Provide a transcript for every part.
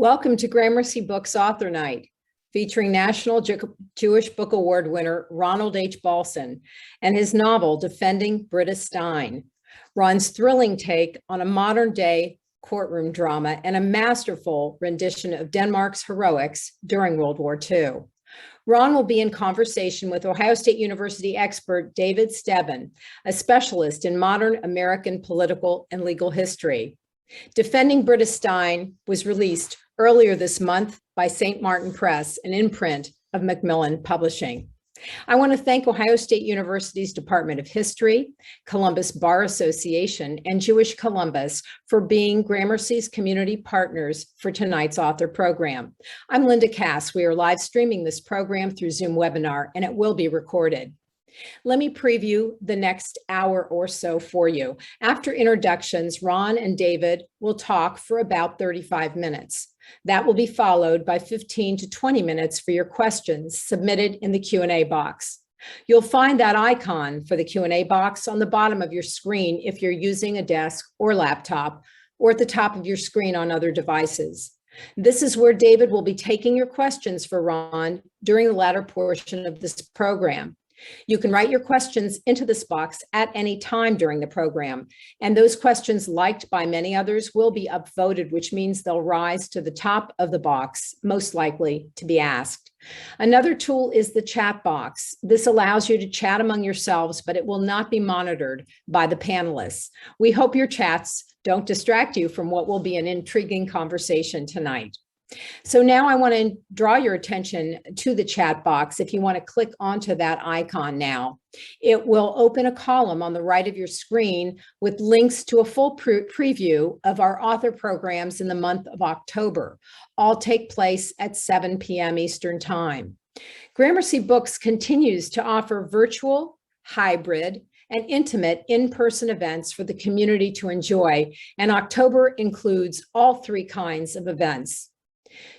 Welcome to Gramercy Books Author Night, featuring National Jewish Book Award winner Ronald H. Balson and his novel, Defending Britta Stein. Ron's thrilling take on a modern-day courtroom drama and a masterful rendition of Denmark's heroics during World War II. Ron will be in conversation with Ohio State University expert David Stebenne, a specialist in modern American political and legal history. Defending Britta Stein was released earlier this month by St. Martin Press, an imprint of Macmillan Publishing. I want to thank Ohio State University's Department of History, Columbus Bar Association, and Jewish Columbus for being Gramercy's community partners for tonight's author program. I'm Linda Cass. We are live streaming this program through Zoom webinar, and it will be recorded. Let me preview the next hour or so for you. After introductions, Ron and David will talk for about 35 minutes. That will be followed by 15 to 20 minutes for your questions submitted in the Q&A box. You'll find that icon for the Q&A box on the bottom of your screen if you're using a desk or laptop, or at the top of your screen on other devices. This is where David will be taking your questions for Ron during the latter portion of this program. You can write your questions into this box at any time during the program, and those questions liked by many others will be upvoted, which means they'll rise to the top of the box, most likely to be asked. Another tool is the chat box. This allows you to chat among yourselves, but it will not be monitored by the panelists. We hope your chats don't distract you from what will be an intriguing conversation tonight. So now I want to draw your attention to the chat box. If you want to click onto that icon now, it will open a column on the right of your screen with links to a full preview of our author programs in the month of October. All take place at 7 p.m. Eastern Time. Gramercy Books continues to offer virtual, hybrid, and intimate in-person events for the community to enjoy, and October includes all three kinds of events.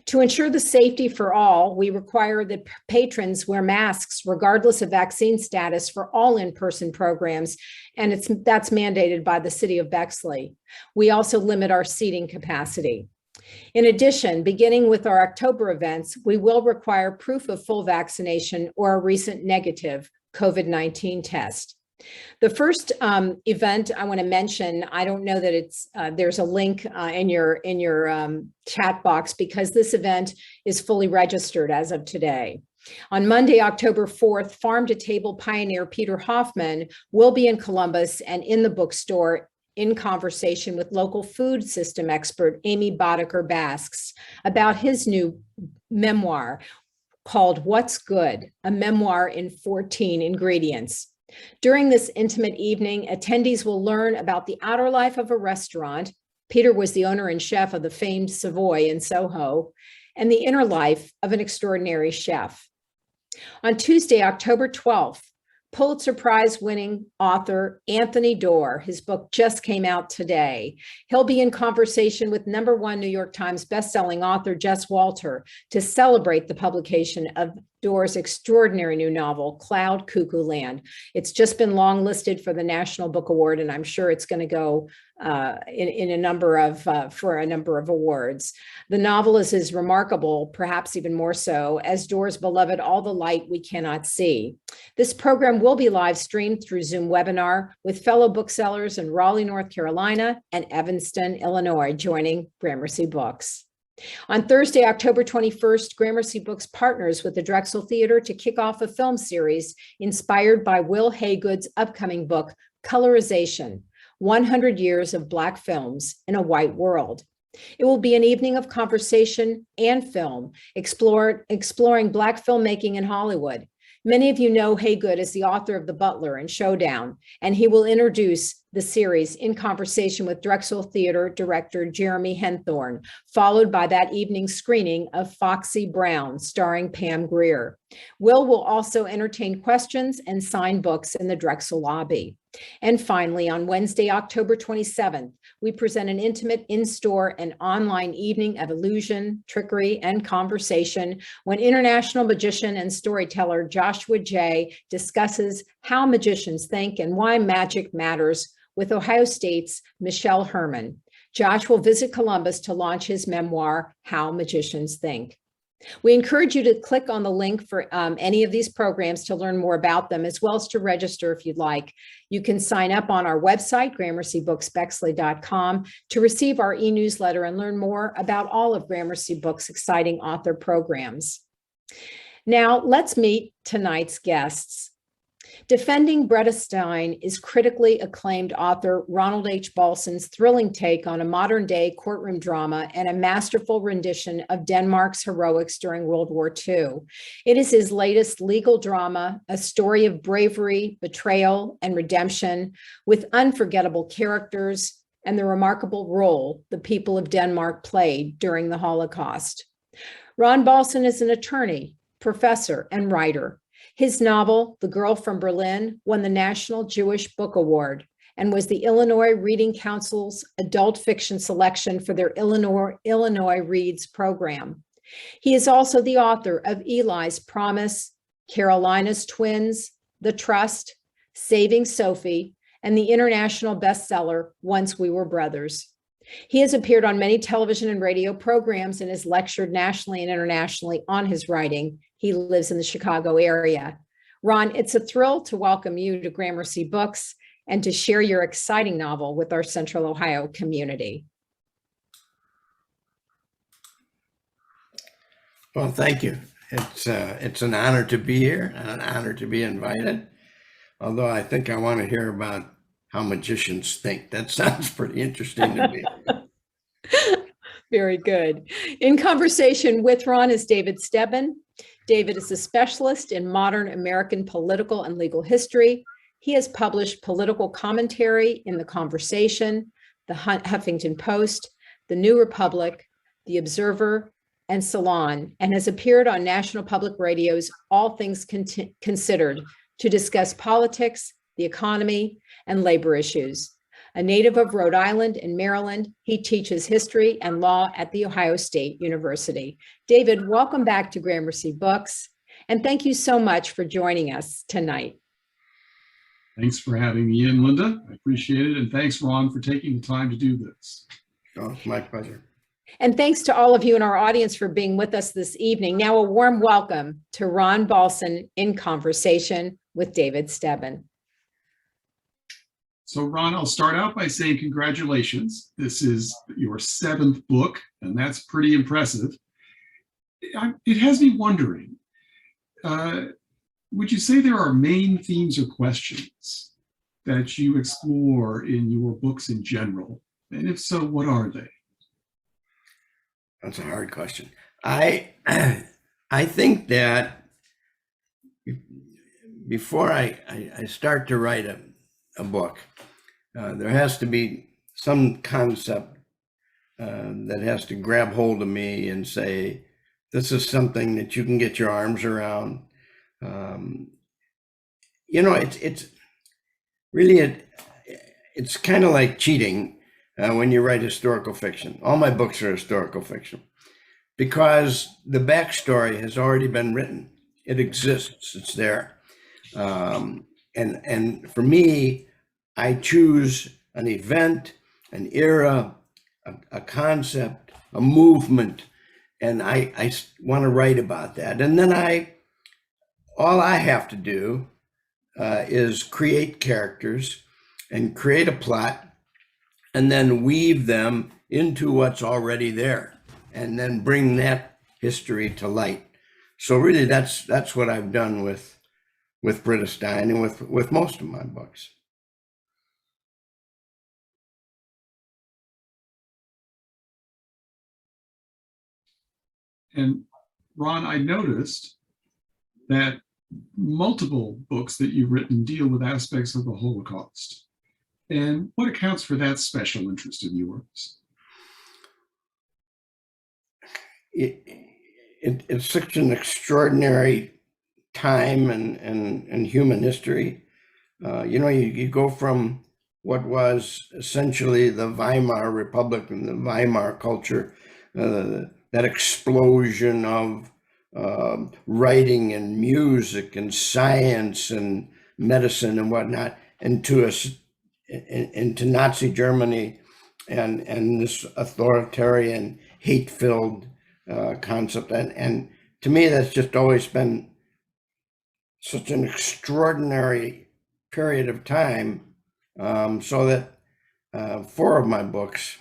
To ensure the safety for all, we require that patrons wear masks regardless of vaccine status for all in-person programs, and that's mandated by the city of Bexley. We also limit our seating capacity. In addition, beginning with our October events, we will require proof of full vaccination or a recent negative COVID-19 test. The first event I want to mention, I don't know that it's there's a link in your chat box because this event is fully registered as of today. On Monday, October 4th, Farm to Table pioneer Peter Hoffman will be in Columbus and in the bookstore in conversation with local food system expert Amy Boddicker-Basks about his new memoir called What's Good? A Memoir in 14 Ingredients. During this intimate evening, attendees will learn about the outer life of a restaurant. Peter was the owner and chef of the famed Savoy in Soho, and the inner life of an extraordinary chef. On Tuesday, October 12th, Pulitzer Prize-winning author Anthony Doerr, his book just came out today. He'll be in conversation with #1 New York Times bestselling author Jess Walter to celebrate the publication of Doerr's extraordinary new novel, Cloud Cuckoo Land. It's just been longlisted for the National Book Award, and I'm sure it's going to go in a number of awards. The novel is as remarkable, perhaps even more so, as Doerr's beloved All the Light We Cannot See. This program will be live streamed through Zoom webinar with fellow booksellers in Raleigh, North Carolina, and Evanston, Illinois, joining Gramercy Books. On Thursday, October 21st, Gramercy Books partners with the Drexel Theater to kick off a film series inspired by Will Haygood's upcoming book, Colorization: 100 Years of Black Films in a White World. It will be an evening of conversation and film, exploring Black filmmaking in Hollywood. Many of you know Haygood as the author of The Butler and Showdown, and he will introduce the series in conversation with Drexel Theater director Jeremy Henthorne, followed by that evening's screening of Foxy Brown, starring Pam Grier. Will also entertain questions and sign books in the Drexel lobby. And finally, on Wednesday, October 27th, we present an intimate in-store and online evening of illusion, trickery, and conversation when international magician and storyteller Joshua Jay discusses how magicians think and why magic matters with Ohio State's Michelle Herman. Josh will visit Columbus to launch his memoir, How Magicians Think. We encourage you to click on the link for any of these programs to learn more about them, as well as to register if you'd like. You can sign up on our website, gramercybooksbexley.com, to receive our e-newsletter and learn more about all of Gramercy Books' exciting author programs. Now, let's meet tonight's guests. Defending Britta Stein is critically acclaimed author Ronald H. Balson's thrilling take on a modern-day courtroom drama and a masterful rendition of Denmark's heroics during World War II. It is his latest legal drama, a story of bravery, betrayal, and redemption, with unforgettable characters and the remarkable role the people of Denmark played during the Holocaust. Ron Balson is an attorney, professor, and writer. His novel, The Girl from Berlin, won the National Jewish Book Award and was the Illinois Reading Council's adult fiction selection for their Illinois Reads program. He is also the author of Eli's Promise, Carolina's Twins, The Trust, Saving Sophie, and the international bestseller, Once We Were Brothers. He has appeared on many television and radio programs and has lectured nationally and internationally on his writing. He lives in the Chicago area. Ron, it's a thrill to welcome you to Gramercy Books and to share your exciting novel with our Central Ohio community. Well, thank you. It's an honor to be here and an honor to be invited. Although I think I want to hear about how magicians think. That sounds pretty interesting to me. Very good. In conversation with Ron is David Stebenne. David is a specialist in modern American political and legal history. He has published political commentary in The Conversation, The Huffington Post, The New Republic, The Observer, and Salon, and has appeared on National Public Radio's All Things Considered to discuss politics, the economy, and labor issues. A native of Rhode Island and Maryland, he teaches history and law at The Ohio State University. David, welcome back to Gramercy Books, and thank you so much for joining us tonight. Thanks for having me in, Linda. I appreciate it, and thanks, Ron, for taking the time to do this. Oh, it's my pleasure. And thanks to all of you in our audience for being with us this evening. Now, a warm welcome to Ron Balson in conversation with David Stebenne. So, Ron, I'll start out by saying congratulations. This is your 7th book, and that's pretty impressive. It has me wondering, would you say there are main themes or questions that you explore in your books in general? And if so, what are they? That's a hard question. I think that before I start to write a book, there has to be some concept that has to grab hold of me and say, this is something that you can get your arms around. It's really, it's kind of like cheating when you write historical fiction. All my books are historical fiction because the backstory has already been written. It exists, it's there. And for me, I choose an event, an era, a concept, a movement, and I want to write about that. And then all I have to do is create characters and create a plot and then weave them into what's already there and then bring that history to light. So really that's what I've done with Britta Stein and with most of my books. And Ron, I noticed that multiple books that you've written deal with aspects of the Holocaust. And what accounts for that special interest in yours? It's such an extraordinary time and human history. You go from what was essentially the Weimar Republic and the Weimar culture, that explosion of writing and music and science and medicine and whatnot, into Nazi Germany and this authoritarian, hate-filled concept. And to me, that's just always been such an extraordinary period of time, so that 4 of my books,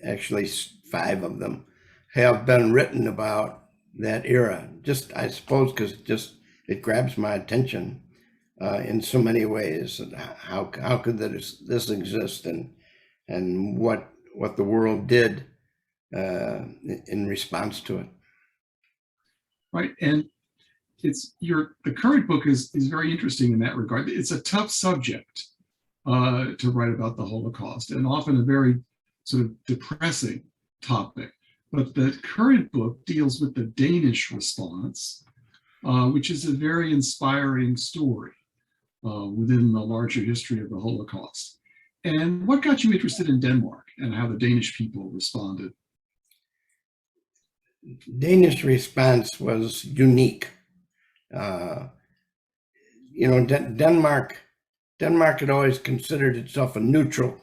actually 5 of them, have been written about that era. Just, I suppose, because it grabs my attention in so many ways. How could this exist, and what the world did in response to it. Right, and the current book is very interesting in that regard. It's a tough subject to write about the Holocaust, and often a very sort of depressing topic. But the current book deals with the Danish response, which is a very inspiring story within the larger history of the Holocaust. And what got you interested in Denmark and how the Danish people responded? Danish response was unique. Denmark had always considered itself a neutral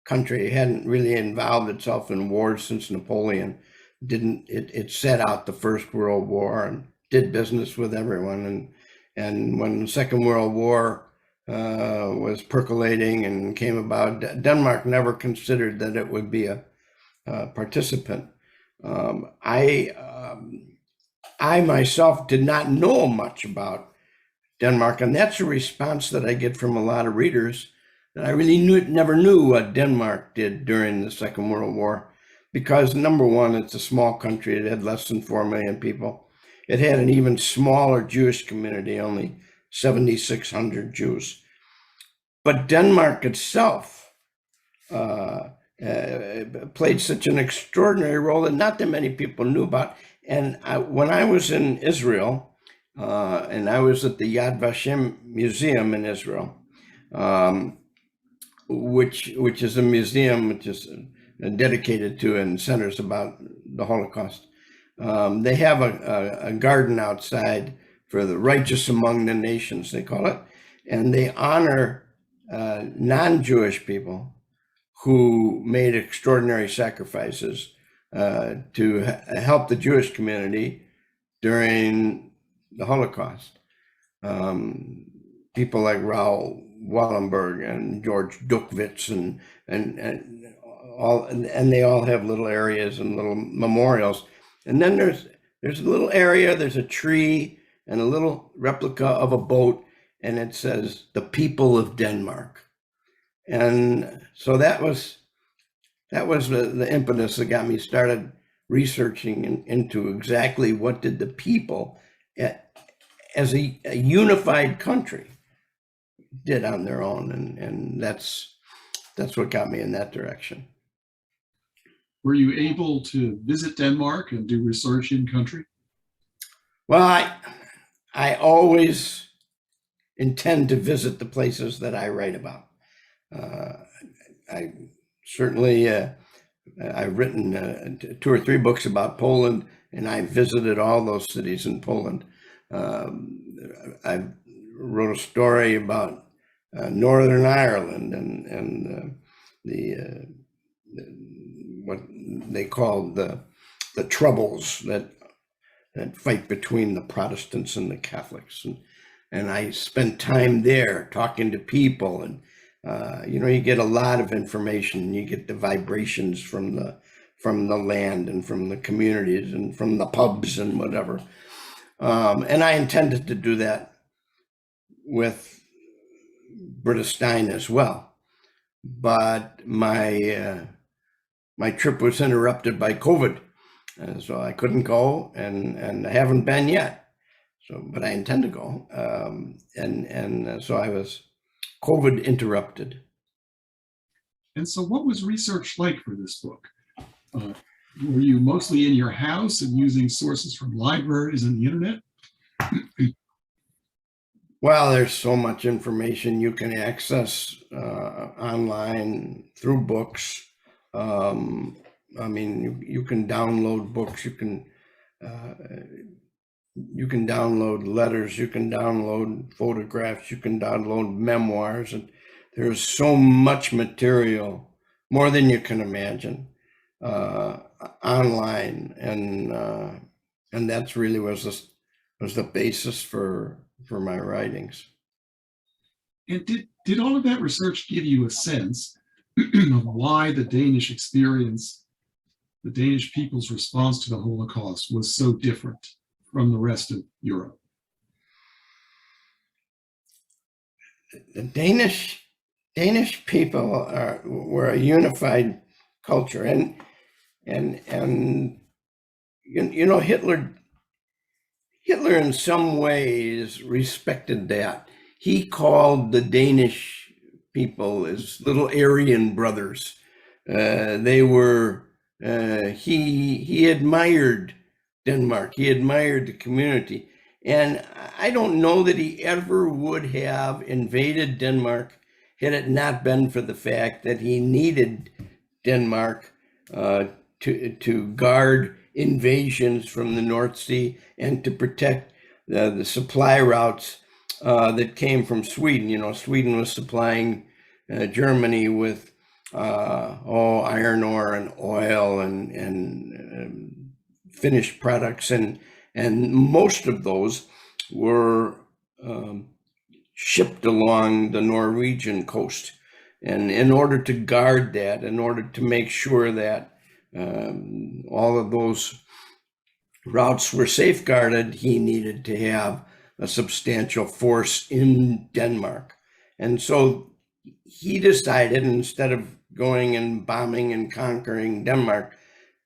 country. It hadn't really involved itself in wars since Napoleon. It set out the First World War and did business with everyone. And when the Second World War was percolating and came about, Denmark never considered that it would be a participant. I myself did not know much about Denmark, and that's a response that I get from a lot of readers, that I really never knew what Denmark did during the Second World War, because number one, it's a small country. It had less than 4 million people. It had an even smaller Jewish community, only 7,600 Jews. But Denmark itself played such an extraordinary role that not that many people knew about. And when I was in Israel, and I was at the Yad Vashem Museum in Israel, which is a museum which is dedicated to and centers about the Holocaust. They have a garden outside for the righteous among the nations, they call it, and they honor non-Jewish people who made extraordinary sacrifices to help the Jewish community during the Holocaust. People like Raoul Wallenberg and George Dukwitz and they all have little areas and little memorials. And then there's a little area, there's a tree and a little replica of a boat, and it says the people of Denmark. And so that was the impetus that got me started researching into exactly what did the people as a unified country did on their own. And that's what got me in that direction. Were you able to visit Denmark and do research in country? Well, I always intend to visit the places that I write about. I certainly, I've written 2 or 3 books about Poland, and I visited all those cities in Poland. I wrote a story about Northern Ireland and what they called the troubles that fight between the Protestants and the Catholics, and I spent time there talking to people, and you get a lot of information. You get the vibrations from the land and from the communities and from the pubs and whatever. And I intended to do that with Britta Stein as well, but my trip was interrupted by COVID, so I couldn't go, and I haven't been yet. So, but I intend to go, and so I was COVID interrupted. And so what was research like for this book? Were you mostly in your house and using sources from libraries and the internet? Well, there's so much information you can access online through books. I mean, you can download books, you can download letters, you can download photographs, you can download memoirs, and there's so much material more than you can imagine, online, and that's really was the basis for my writings. And did all of that research give you a sense of why the Danish experience, the Danish people's response to the Holocaust was so different from the rest of Europe? The Danish people were a unified culture, and you know, Hitler in some ways respected that. He called the Danish people his little Aryan brothers. They were he admired Denmark. He admired the community. And I don't know that he ever would have invaded Denmark had it not been for the fact that he needed Denmark to guard invasions from the North Sea and to protect the supply routes that came from Sweden. You know, Sweden was supplying Germany with iron ore and oil and finished products, and most of those were shipped along the Norwegian coast. And in order to guard that, in order to make sure that all of those routes were safeguarded, he needed to have a substantial force in Denmark. And so he decided, instead of going and bombing and conquering Denmark,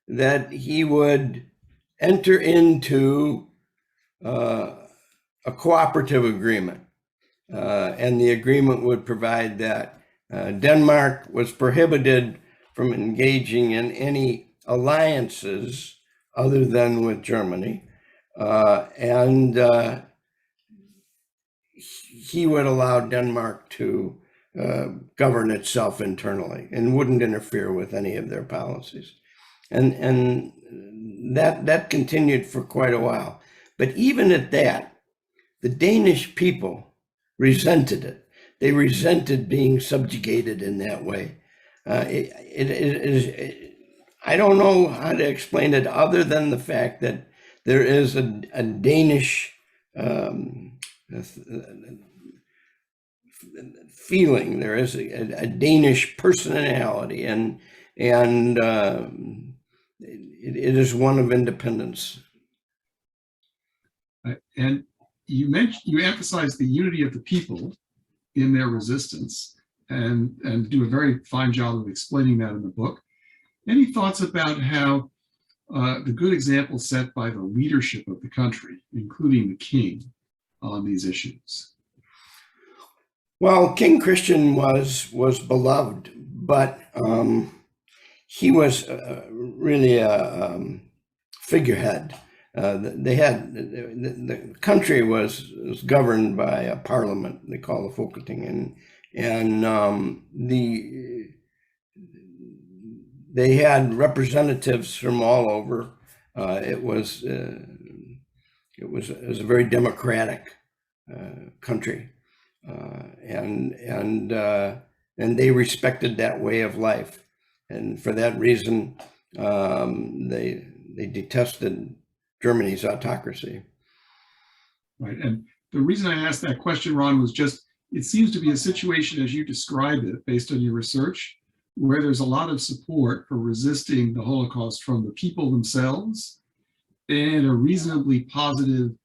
that he would enter into a cooperative agreement. And the agreement would provide that Denmark was prohibited from engaging in any alliances other than with Germany. And he would allow Denmark to govern itself internally and wouldn't interfere with any of their policies. And that continued for quite a while. But even at that, the Danish people resented it. They resented being subjugated in that way. I don't know how to explain it other than the fact that there is a Danish feeling. There is a Danish personality, and it is one of independence. And you emphasize the unity of the people in their resistance, and do a very fine job of explaining that in the book. Any thoughts about how the good example set by the leadership of the country, including the king, on these issues? Well, King Christian was beloved, but he was really a figurehead. The country was governed by a parliament they call the Folketing, and they had representatives from all over. It was a very democratic country, and they respected that way of life, and for that reason, they detested Germany's autocracy. Right, and the reason I asked that question, Ron, was just, it seems to be a situation as you describe it, based on your research, where there's a lot of support for resisting the Holocaust from the people themselves, and a reasonably positive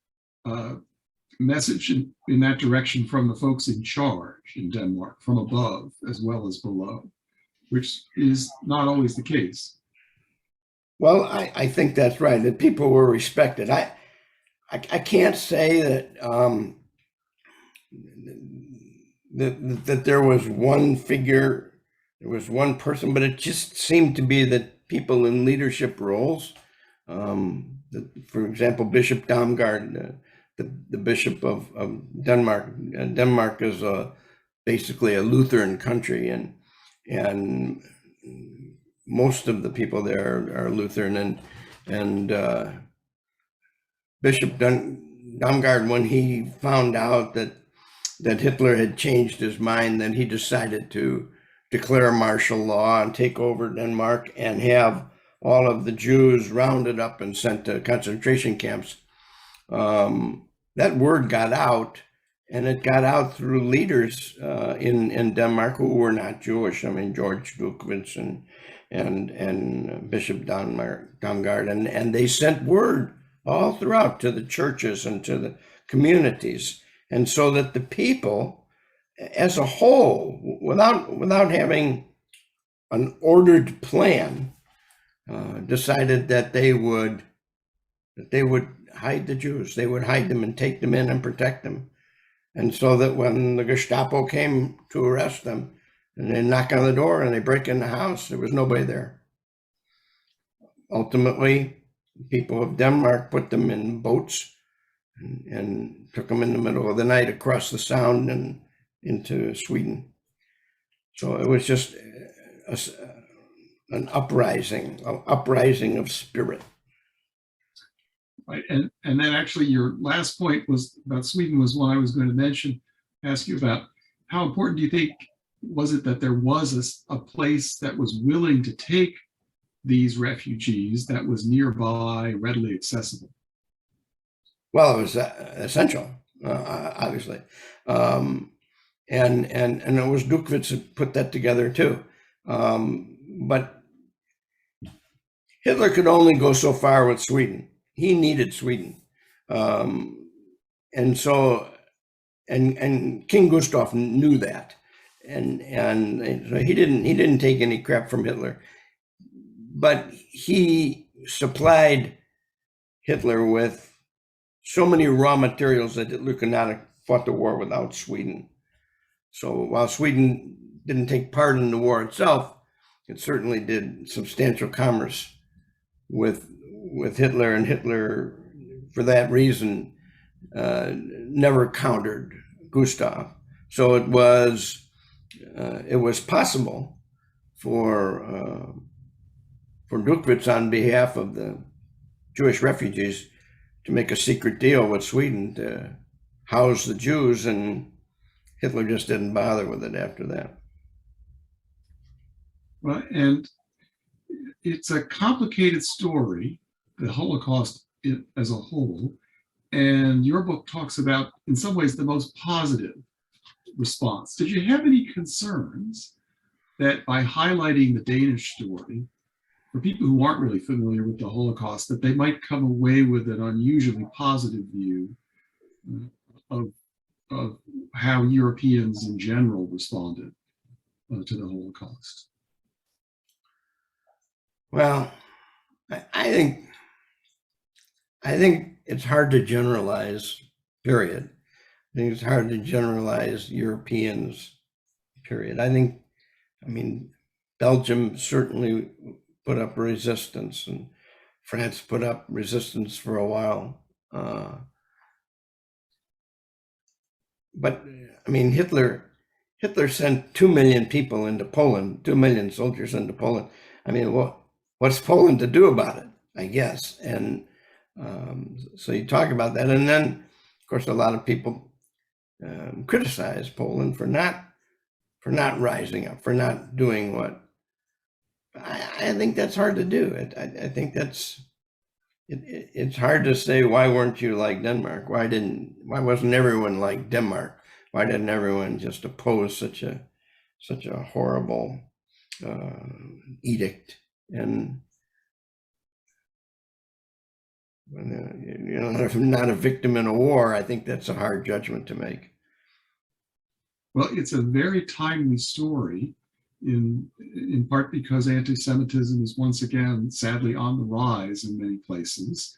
message in that direction from the folks in charge in Denmark, from above as well as below, which is not always the case. Well, I think that's right, that people were respected. I can't say that that there was one figure, there was one person, but it just seemed to be that people in leadership roles, for example, Bishop Damgaard, the Bishop of Denmark. Denmark is basically a Lutheran country, and most of the people there are Lutheran, and Bishop Damgaard, when he found out that Hitler had changed his mind, then he decided to declare martial law and take over Denmark and have all of the Jews rounded up and sent to concentration camps. That word got out, and it got out through leaders in Denmark who were not Jewish. I mean, George Dukvits and Bishop Dongard, and they sent word all throughout to the churches and to the communities, and so that the people as a whole, without having an ordered plan, decided that they would hide the Jews. They would hide them and take them in and protect them. And so that when the Gestapo came to arrest them and they knock on the door and they break in the house, there was nobody there. Ultimately, people of Denmark put them in boats and took them in the middle of the night across the Sound and into Sweden. So it was just an uprising of spirit. Right, and then actually your last point was about Sweden was one I was going to mention, ask you about. How important do you think was it that there was a place that was willing to take these refugees that was nearby, readily accessible? Well, it was essential, obviously. And it was Dukvits who put that together too. But Hitler could only go so far with Sweden. He needed Sweden. And so King Gustav knew that. And so he didn't take any crap from Hitler. But he supplied Hitler with so many raw materials that Hitler could not have fought the war without Sweden. So while Sweden didn't take part in the war itself, it certainly did substantial commerce with Hitler, and Hitler, for that reason, never countered Gustav. So it was possible for Dukvits, on behalf of the Jewish refugees, to make a secret deal with Sweden to house the Jews, and Hitler just didn't bother with it after that. Well, and it's a complicated story, the Holocaust as a whole, and your book talks about, in some ways, the most positive response. Did you have any concerns that by highlighting the Danish story, for people who aren't really familiar with the Holocaust, that they might come away with an unusually positive view of how Europeans in general responded to the Holocaust? Well, I think it's hard to generalize, period. I think it's hard to generalize Europeans, period. I mean, Belgium certainly put up resistance, and France put up resistance for a while. But I mean, Hitler sent 2 million people into Poland, 2 million soldiers into Poland. I mean, what's Poland to do about it, I guess? And so you talk about that. And then, of course, a lot of people criticize Poland for not rising up, for not doing what. I think that's hard to do. I think it's hard to say, why weren't you like Denmark? Why wasn't everyone like Denmark? Why didn't everyone just oppose such a horrible edict? And if I'm not a victim in a war, I think that's a hard judgment to make. Well, it's a very timely story, in part because anti-Semitism is once again, sadly, on the rise in many places.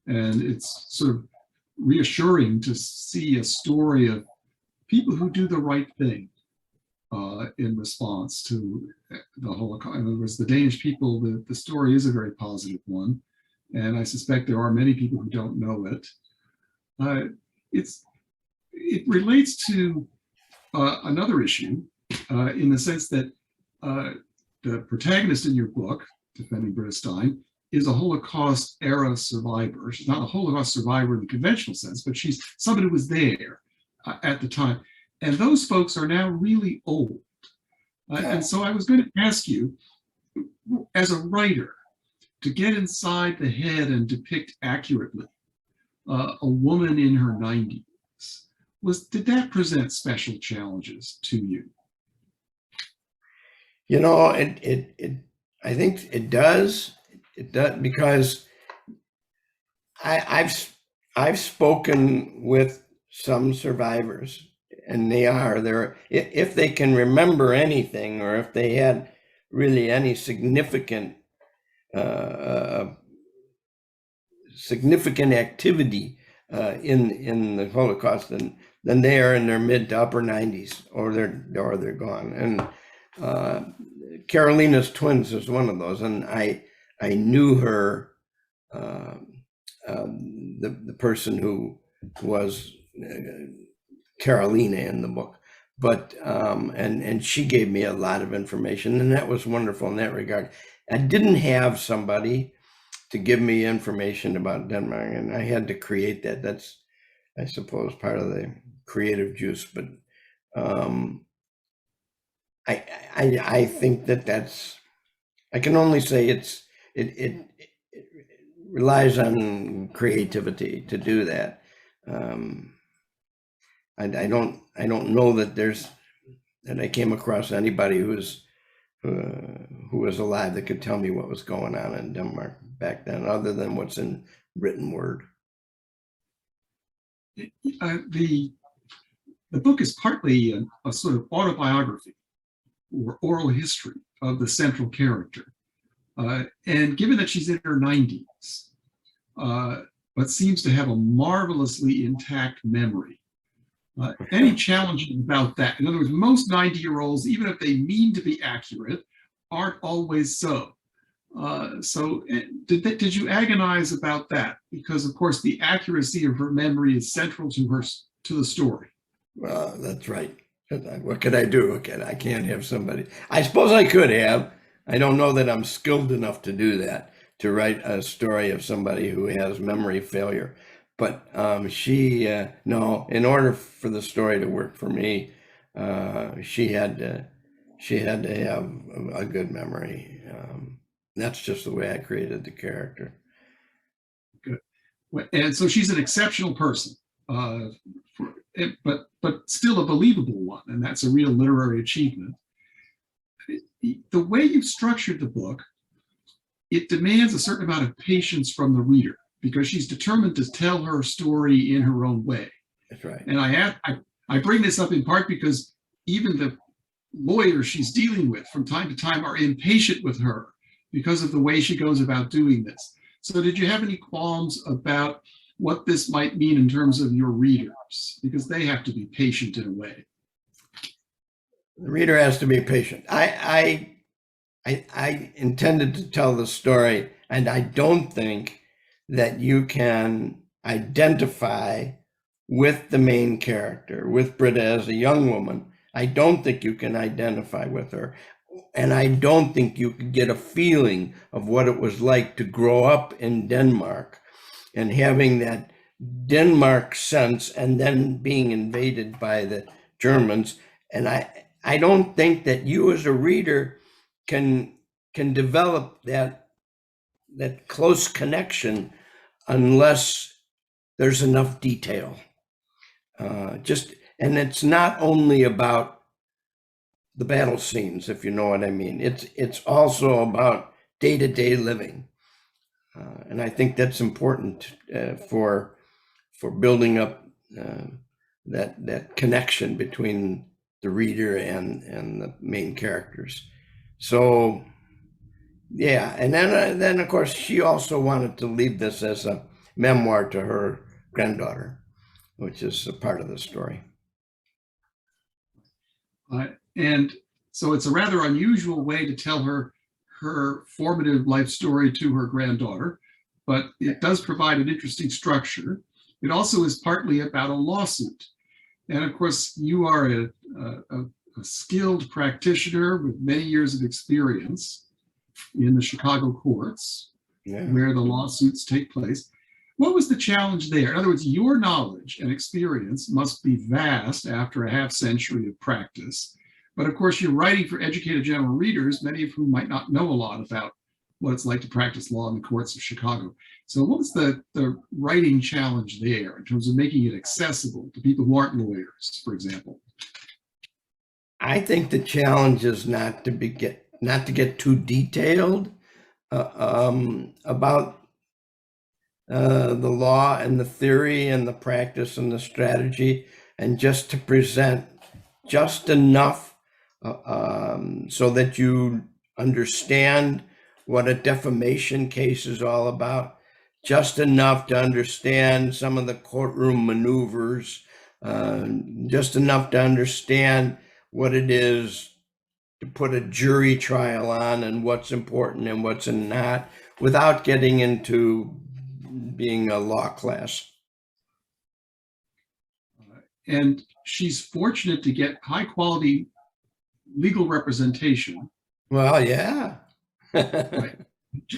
And it's sort of reassuring to see a story of people who do the right thing in response to the Holocaust. In other words, the Danish people, the story is a very positive one. And I suspect there are many people who don't know it. It relates to another issue in the sense that the protagonist in your book, defending Britta Stein, is a Holocaust era survivor. She's not a Holocaust survivor in the conventional sense, but she's somebody who was there at the time. And those folks are now really old. And so I was going to ask you, as a writer, to get inside the head and depict accurately a woman in her 90s, did that present special challenges to you? You know, I think it does. It does, because I've spoken with some survivors, and they're, if they can remember anything, or if they had really any significant activity in the Holocaust, then they are in their mid to upper 90s, or they're gone. And Carolina's twins is one of those, and I knew her, the person who was Carolina in the book, but and she gave me a lot of information, and that was wonderful in that regard. I didn't have somebody to give me information about Denmark, and I had to create that. That's, I suppose, part of the creative juice. But I think that's, I can only say it relies on creativity to do that. I don't know that I came across anybody who was alive that could tell me what was going on in Denmark back then, other than what's in written word. The book is partly a sort of autobiography or oral history of the central character. And given that she's in her 90s, but seems to have a marvelously intact memory, any challenges about that? In other words, most 90-year-olds, even if they mean to be accurate, aren't always so. So did you agonize about that? Because of course the accuracy of her memory is central to the story. Well, that's right. What could I do? I can't have somebody. I suppose I could have. I don't know that I'm skilled enough to do that, to write a story of somebody who has memory failure. But no, in order for the story to work for me, she had to have a good memory. That's just the way I created the character. Good. And so she's an exceptional person, but still a believable one, and that's a real literary achievement. The way you've structured the book, it demands a certain amount of patience from the reader, because she's determined to tell her story in her own way. That's right. And I bring this up in part because even the lawyers she's dealing with from time to time are impatient with her because of the way she goes about doing this. So did you have any qualms about what this might mean in terms of your readers? Because they have to be patient in a way. The reader has to be patient. I intended to tell the story, and I don't think that you can identify with the main character, with Britta as a young woman. I don't think you can identify with her. And I don't think you could get a feeling of what it was like to grow up in Denmark and having that Denmark sense, and then being invaded by the Germans. And I don't think that you as a reader can develop that close connection unless there's enough detail. And it's not only about the battle scenes, if you know what I mean. It's also about day-to-day living, and I think that's important for building up that connection between the reader and the main characters. So yeah, and then of course she also wanted to leave this as a memoir to her granddaughter, which is a part of the story. And so it's a rather unusual way to tell her formative life story to her granddaughter, but it does provide an interesting structure. It also is partly about a lawsuit. And of course, you are a skilled practitioner with many years of experience in the Chicago courts, where the lawsuits take place. What was the challenge there? In other words, your knowledge and experience must be vast after a half century of practice, But of course, you're writing for educated general readers, many of whom might not know a lot about what it's like to practice law in the courts of Chicago. So what was the writing challenge there in terms of making it accessible to people who aren't lawyers, for example? I think the challenge is not to get too detailed about the law and the theory and the practice and the strategy, and just to present just enough so that you understand what a defamation case is all about, just enough to understand some of the courtroom maneuvers, just enough to understand what it is to put a jury trial on and what's important and what's not, without getting into being a law class. And she's fortunate to get high quality legal representation. Well, yeah. Right.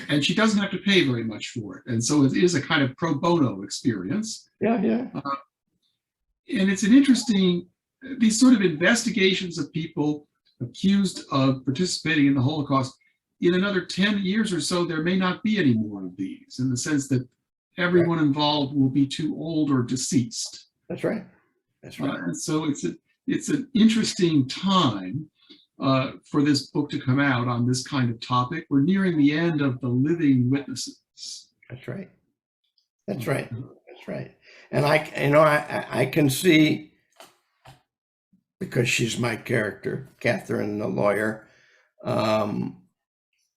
And she doesn't have to pay very much for it. And so it is a kind of pro bono experience. Yeah. And it's an interesting, these sort of investigations of people accused of participating in the Holocaust, in another 10 years or so, there may not be any more of these, in the sense that everyone involved will be too old or deceased. That's right. That's right. And so it's an interesting time for this book to come out on this kind of topic. We're nearing the end of the living witnesses. That's right. That's right. That's right. And I can see, because she's my character, Catherine, the lawyer,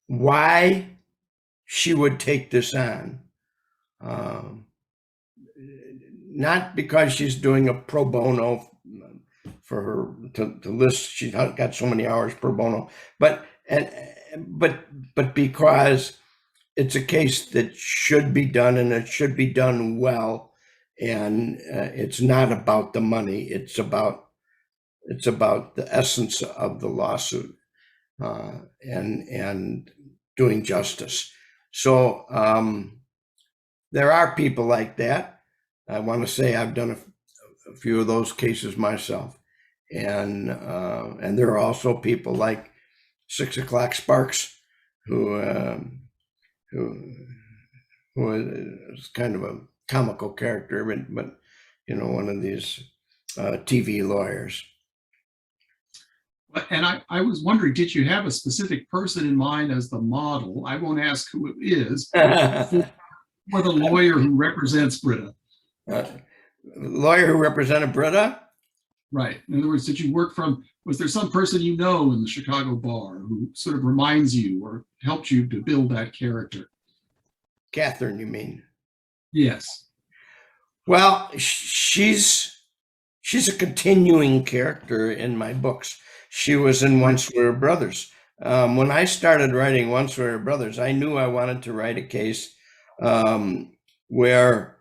why she would take this on. Not because she's doing a pro bono for her to list, she's got so many hours pro bono, but because it's a case that should be done, and it should be done well, and it's not about the money, it's about the essence of the lawsuit, and doing justice. So there are people like that. I want to say I've done a few of those cases myself, and there are also people like 6 o'clock Sparks, who is kind of a comical character, but one of these TV lawyers. And I was wondering, did you have a specific person in mind as the model? I won't ask who it is, for the lawyer who represents Britta. Lawyer who represented Britta? Right. In other words, did you work was there some person in the Chicago bar who sort of reminds you or helped you to build that character? Catherine, you mean? Yes. Well, she's a continuing character in my books. She was in Once We Were Brothers. When I started writing Once We Were Brothers, I knew I wanted to write a case where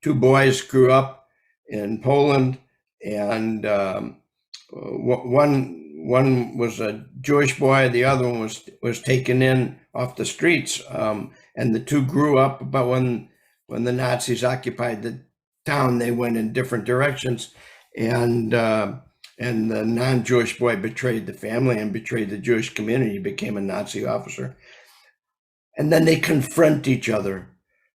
two boys grew up in Poland, and one was a Jewish boy, the other one was taken in off the streets, and the two grew up. But when the Nazis occupied the town, they went in different directions, and the non-Jewish boy betrayed the family and betrayed the Jewish community, became a Nazi officer, and then they confront each other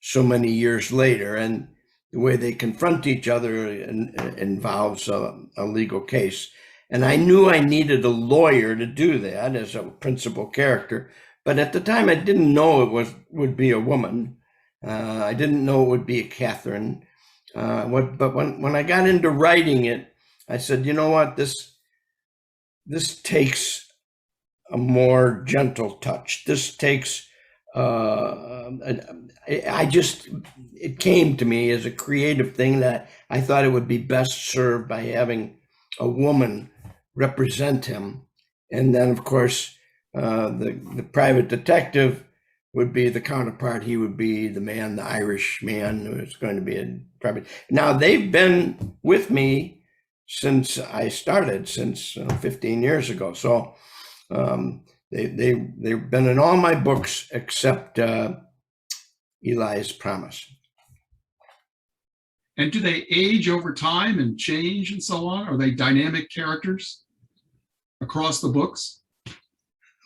so many years later, and the way they confront each other involves a legal case. And I knew I needed a lawyer to do that as a principal character, but at the time I didn't know it would be a woman. I didn't know it would be a Catherine. But when I got into writing it, I said, you know what, this takes a more gentle touch. This takes it came to me as a creative thing that I thought it would be best served by having a woman represent him. And then, of course, the private detective would be the counterpart. He would be the Irish man who is going to be a private. Now, they've been with me since I started, since 15 years ago. So they've been in all my books except Eli's Promise. And do they age over time and change and so on? Are they dynamic characters? across the books?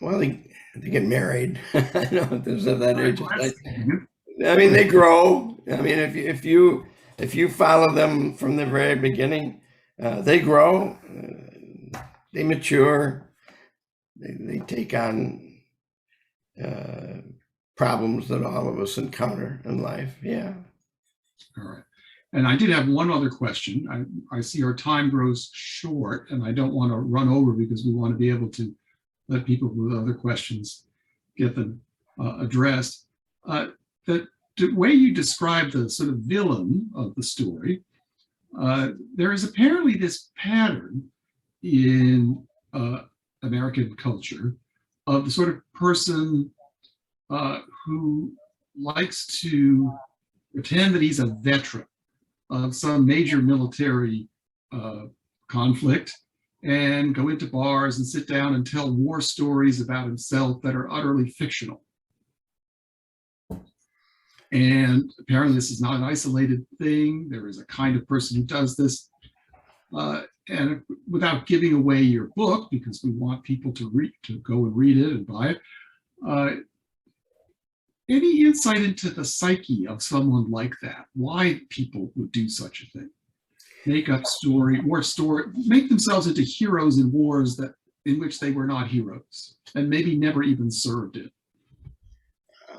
Well, they get married. I know there's at that age. Right. I mean, they grow. I mean, if you follow them from the very beginning, they grow, they mature, they take on problems that all of us encounter in life. Yeah. All right. And I did have one other question. I see our time grows short, and I don't want to run over because we want to be able to let people with other questions get them addressed. The way you describe the sort of villain of the story, there is apparently this pattern in American culture of the sort of person who likes to pretend that he's a veteran of some major military conflict and go into bars and sit down and tell war stories about himself that are utterly fictional. And apparently this is not an isolated thing. There is a kind of person who does this. And without giving away your book, because we want people to go and read it and buy it, any insight into the psyche of someone like that? Why people would do such a thing? Make up make themselves into heroes in wars in which they were not heroes, and maybe never even served in.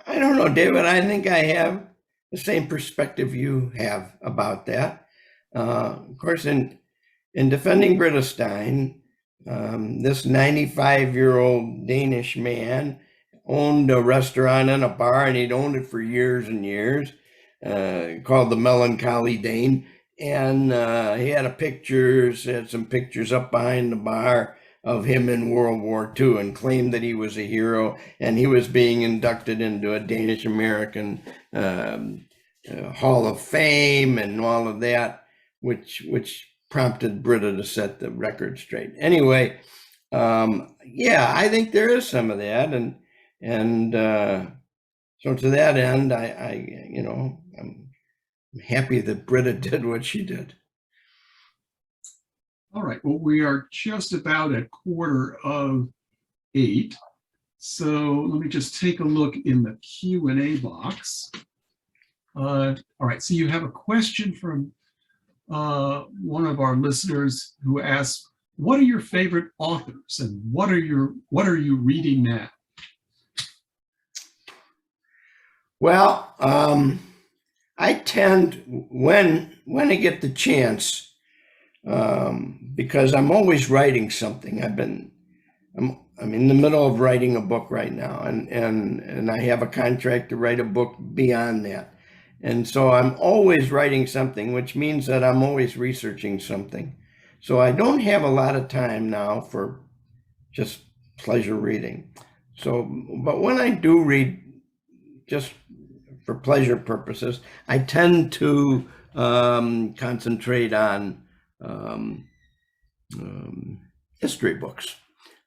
I don't know, David. I think I have the same perspective you have about that. Of course, in defending Britta Stein, this 95-year-old Danish man owned a restaurant and a bar, and he'd owned it for years and years, called the Melancholy Dane. And he had some pictures up behind the bar of him in World War II, and claimed that he was a hero, and he was being inducted into a Danish American Hall of Fame and all of that, which prompted Britta to set the record straight. Anyway, yeah, I think there is some of that, and so to that end, I'm happy that Britta did what she did. All right, well, we are just about at 7:45. So let me just take a look in the Q&A box. All right, so you have a question from one of our listeners who asks, what are your favorite authors and what are you reading now? Well, I tend, when I get the chance, because I'm always writing something. I'm in the middle of writing a book right now, and I have a contract to write a book beyond that. And so I'm always writing something, which means that I'm always researching something. So I don't have a lot of time now for just pleasure reading. So, but when I do read just for pleasure purposes, I tend to concentrate on history books.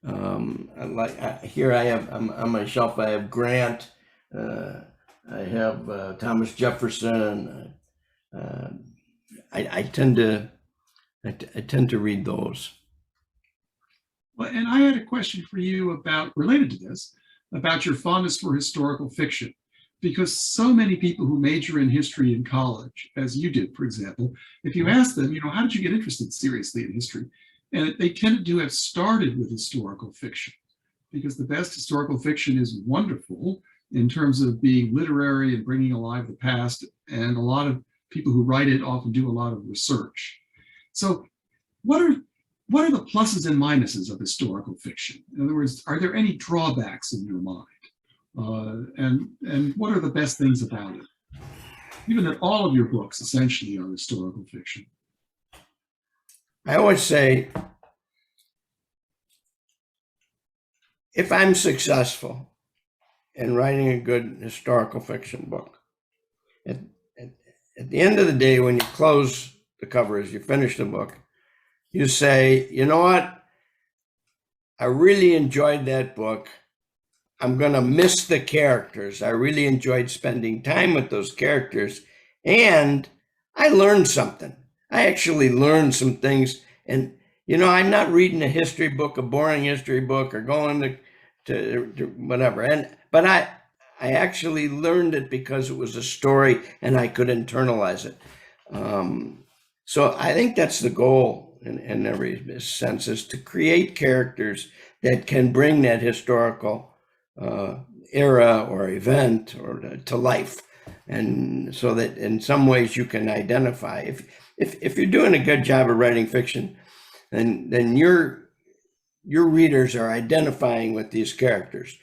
Here I have on my shelf, I have Grant, I have Thomas Jefferson. I tend to read those. Well, and I had a question for you related to this, about your fondness for historical fiction, because so many people who major in history in college, as you did, for example, if you ask them, how did you get interested seriously in history? And they tended to have started with historical fiction, because the best historical fiction is wonderful in terms of being literary and bringing alive the past. And a lot of people who write it often do a lot of research. So what are the pluses and minuses of historical fiction? In other words, are there any drawbacks in your mind? And what are the best things about it? Given that all of your books essentially are historical fiction. I always say, if I'm successful in writing a good historical fiction book, at the end of the day, when you close the covers, you finish the book, you say, you know what? I really enjoyed that book. I'm going to miss the characters. I really enjoyed spending time with those characters, and I learned something. I actually learned some things, and You know, I'm not reading a history book, a boring history book, or going to whatever. But I actually learned it because it was a story and I could internalize it. So I think that's the goal in every sense, is to create characters that can bring that historical era or event or to life. And so that in some ways you can identify. If you're doing a good job of writing fiction, then your readers are identifying with these characters.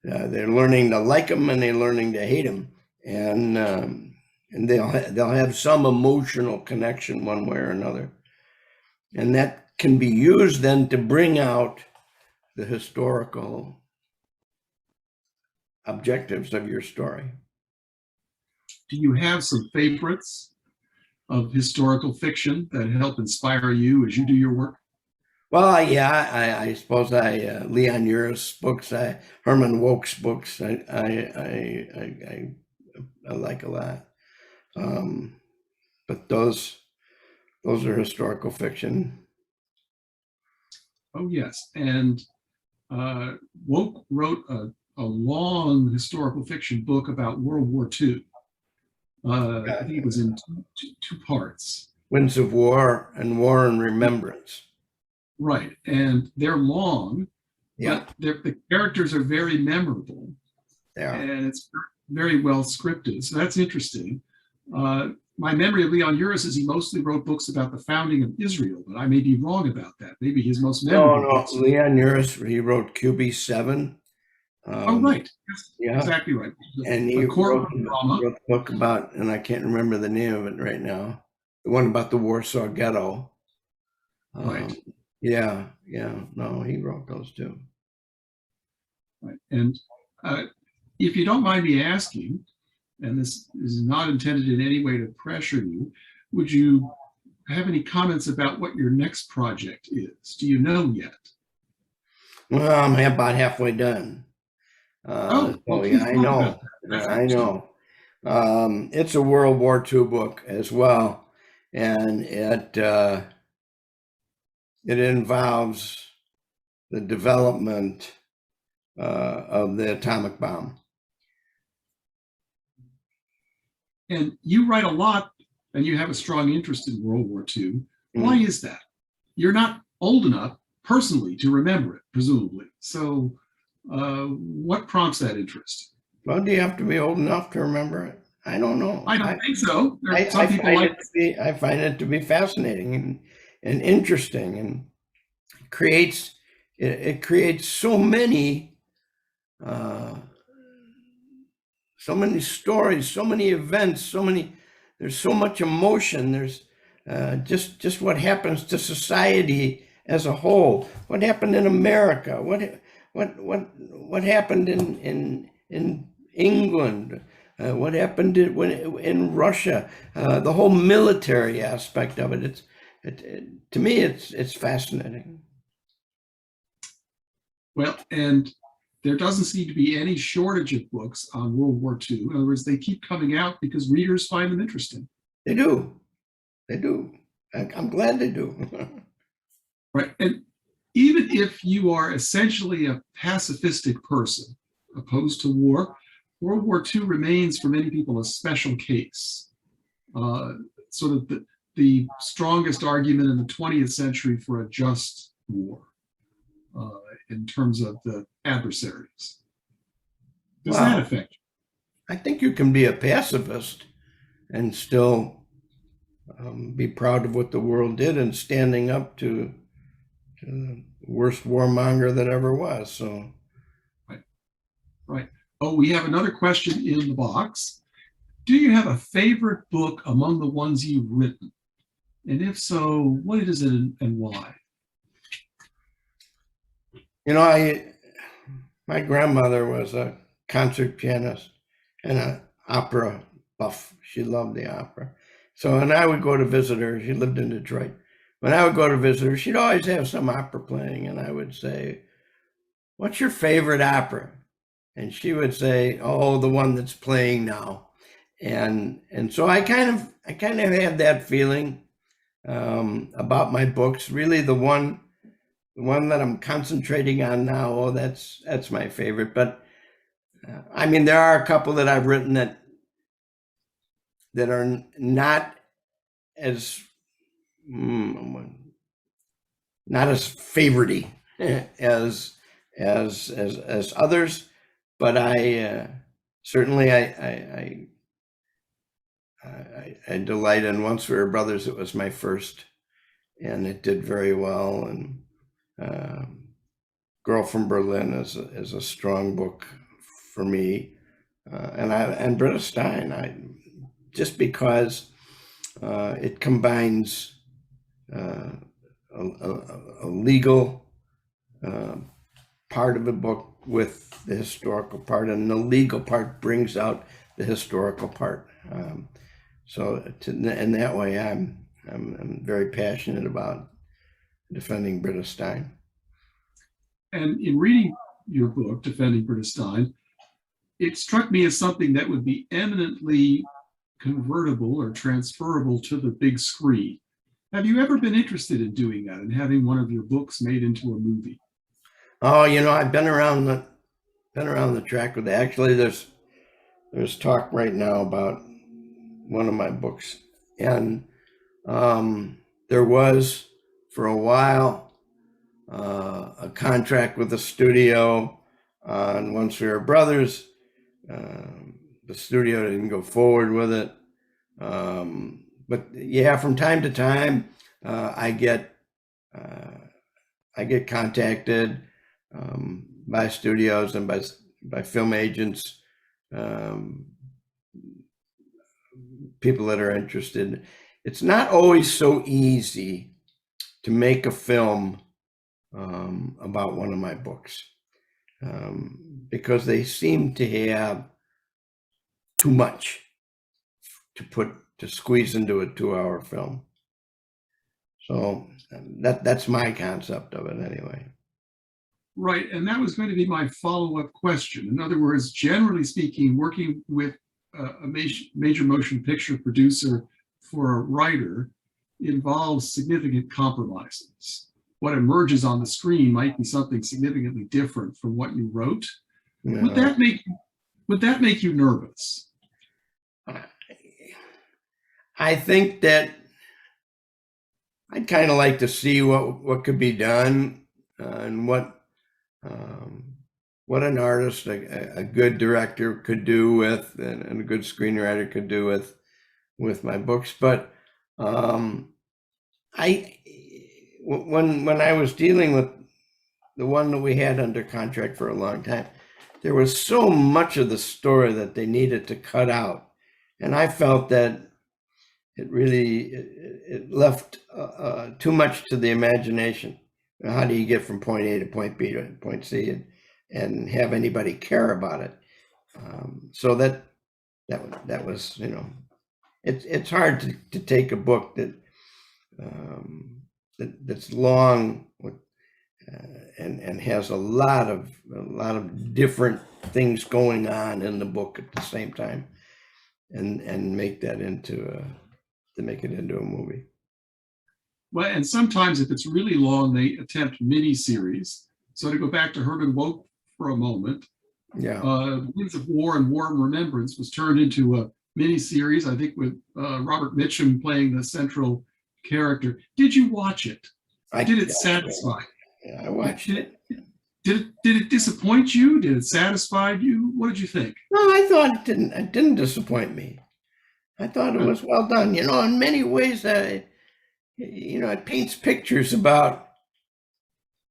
They're learning to like them and they're learning to hate them, and they'll have some emotional connection one way or another, and that can be used then to bring out the historical objectives of your story. Do you have some favorites of historical fiction that help inspire you as you do your work? Well, yeah, I suppose Leon Uris books, Herman Wouk's books, I like a lot. But those are historical fiction. Oh yes, and Wouk wrote a long historical fiction book about World War II. I think it was in two parts. Winds of War and Warm Remembrance. Right, and they're long, Yeah, but the characters are very memorable, they are. and it's very well scripted. So that's interesting. My memory of Leon Uris is he mostly wrote books about the founding of Israel, but I may be wrong about that. Maybe his most memorable books. Leon Uris, he wrote QB7. Oh, right. Yes, Yeah. Exactly right. And he wrote a book about, and I can't remember the name of it right now, the one about the Warsaw Ghetto. Right. Yeah, no, he wrote those too. Right. And if you don't mind me asking, and this is not intended in any way to pressure you, would you have any comments about what your next project is? Do you know yet? Well, I'm about halfway done. Well, yeah, I know. I know. It's a World War II book as well, and it involves the development of the atomic bomb. And you write a lot, and you have a strong interest in World War II. Why is that? You're not old enough personally to remember it, presumably. So what prompts that interest? Well, do you have to be old enough to remember it? I don't know. I don't think so. I find it to be fascinating and interesting, and it creates so many stories, so many events, there's so much emotion. There's just what happens to society as a whole. What happened in America? What happened in England? What happened in Russia? The whole military aspect of it. To me, it's fascinating. Well, and there doesn't seem to be any shortage of books on World War II. In other words, they keep coming out because readers find them interesting. They do. I'm glad they do. Right. And even if you are essentially a pacifistic person opposed to war, World War II remains for many people a special case. Sort of the strongest argument in the 20th century for a just war. In terms of the adversaries. Does that affect you? I think you can be a pacifist and still be proud of what the world did and standing up to the worst warmonger that ever was. So, right. Oh, we have another question in the box. Do you have a favorite book among the ones you've written? And if so, what is it and why? You know, my grandmother was a concert pianist and an opera buff. She loved the opera. So when I would go to visit her, she lived in Detroit. When I would go to visit her, she'd always have some opera playing, and I would say, "What's your favorite opera?" And she would say, "Oh, the one that's playing now." And so I kind of had that feeling. about my books. Really, the one that I'm concentrating on now. Oh, that's my favorite. But I mean, there are a couple that I've written that are not as not as favorite as others, but I certainly I delight in Once We Were Brothers. It was my first, and it did very well. And Girl from Berlin is a strong book for me, and Britta Stein. Just because it combines a legal part of the book with the historical part, and the legal part brings out the historical part. So in that way, I'm very passionate about defending Britta Stein. And in reading your book, Defending Britta Stein, it struck me as something that would be eminently convertible or transferable to the big screen. Have you ever been interested in doing that and having one of your books made into a movie? Oh, I've been around the track with that. Actually, there's talk right now about one of my books, and there was for a while a contract with the studio on Once We Were Brothers. The studio didn't go forward with it, but yeah, from time to time I get contacted by studios and by film agents, people that are interested. It's not always so easy to make a film about one of my books, because they seem to have too much to squeeze into a 2-hour film. So that's my concept of it anyway. Right, and that was going to be my follow-up question. In other words, generally speaking, working with a major motion picture producer for a writer involves significant compromises. What emerges on the screen might be something significantly different from what you wrote. Yeah. Would that make you nervous? I think that I'd kind of like to see what could be done, and what an artist, a good director could do with, and a good screenwriter could do with my books. But when I was dealing with the one that we had under contract for a long time, there was so much of the story that they needed to cut out, and I felt that it left too much to the imagination. How do you get from point A to point B to point C and have anybody care about it? So that was, it's hard to take a book that's long and has a lot of different things going on in the book at the same time, and make that into a movie. Well, and sometimes if it's really long, they attempt mini-series. So to go back to Herman Wouk for a moment, Yeah. Winds of War and Warm Remembrance was turned into a mini-series, I think with Robert Mitchum playing the central character. Did you watch it? Did it satisfy? Yeah, I watched it. Did it disappoint you? Did it satisfy you? What did you think? No, I thought it didn't disappoint me. I thought it was well done. In many ways, it paints pictures about,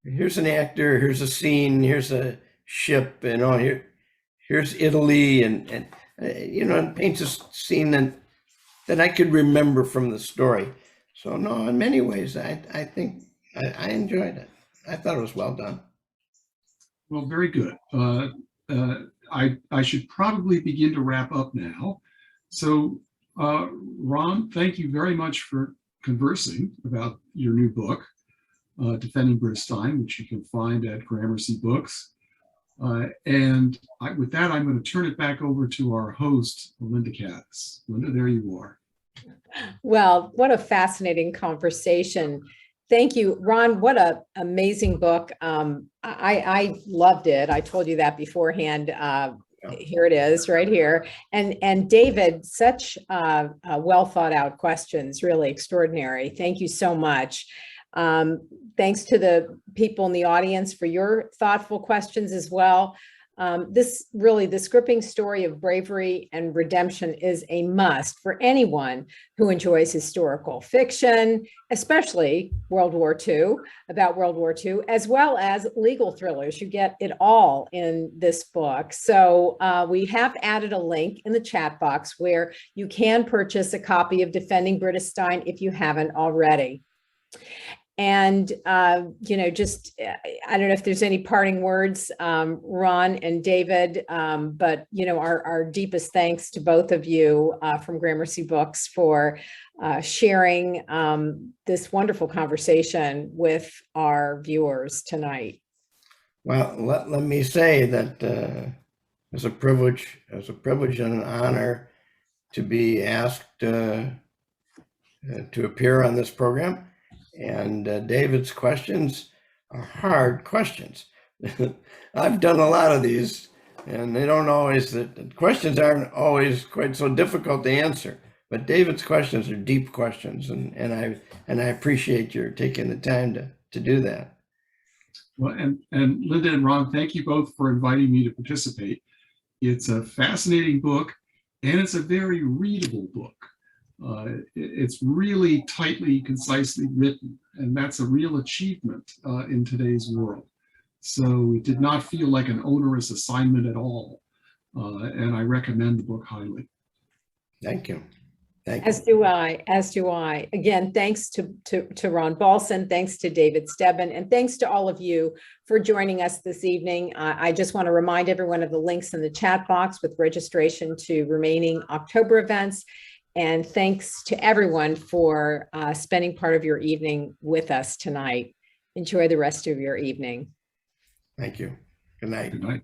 here's an actor, here's a scene, here's a ship, here's Italy, and it paints a scene that I could remember from the story. So no, in many ways, I think I enjoyed it. I thought it was well done. Well, very good. I should probably begin to wrap up now. So, Ron, thank you very much for conversing about your new book, Defending Britta Stein, which you can find at Gramercy Books. With that, I'm going to turn it back over to our host, Linda Katz. Linda, there you are. Well, what a fascinating conversation. Thank you, Ron. What a amazing book. I loved it. I told you that beforehand. Here it is right here. And David, such well thought out questions, really extraordinary. Thank you so much. Thanks to the people in the audience for your thoughtful questions as well. This gripping story of bravery and redemption is a must for anyone who enjoys historical fiction, especially World War II, about World War II, as well as legal thrillers. You get it all in this book. So we have added a link in the chat box where you can purchase a copy of Defending Britta Stein if you haven't already. And, just, I don't know if there's any parting words, Ron and David, but, our deepest thanks to both of you from Gramercy Books for sharing this wonderful conversation with our viewers tonight. Well, let me say that it's a privilege and an honor to be asked to appear on this program. And David's questions are hard questions. I've done a lot of these, and the questions aren't always quite so difficult to answer. But David's questions are deep questions, and I appreciate your taking the time to do that. Well, and Linda and Ron, thank you both for inviting me to participate. It's a fascinating book, and it's a very readable book. It's really tightly, concisely written, and that's a real achievement in today's world. So it did not feel like an onerous assignment at all, and I recommend the book highly. Thank you. Thank you. As do I. Again, thanks to Ron Balson, thanks to David Stebenne, and thanks to all of you for joining us this evening. I just want to remind everyone of the links in the chat box with registration to remaining October events. And thanks to everyone for spending part of your evening with us tonight. Enjoy the rest of your evening. Thank you. Good night. Good night.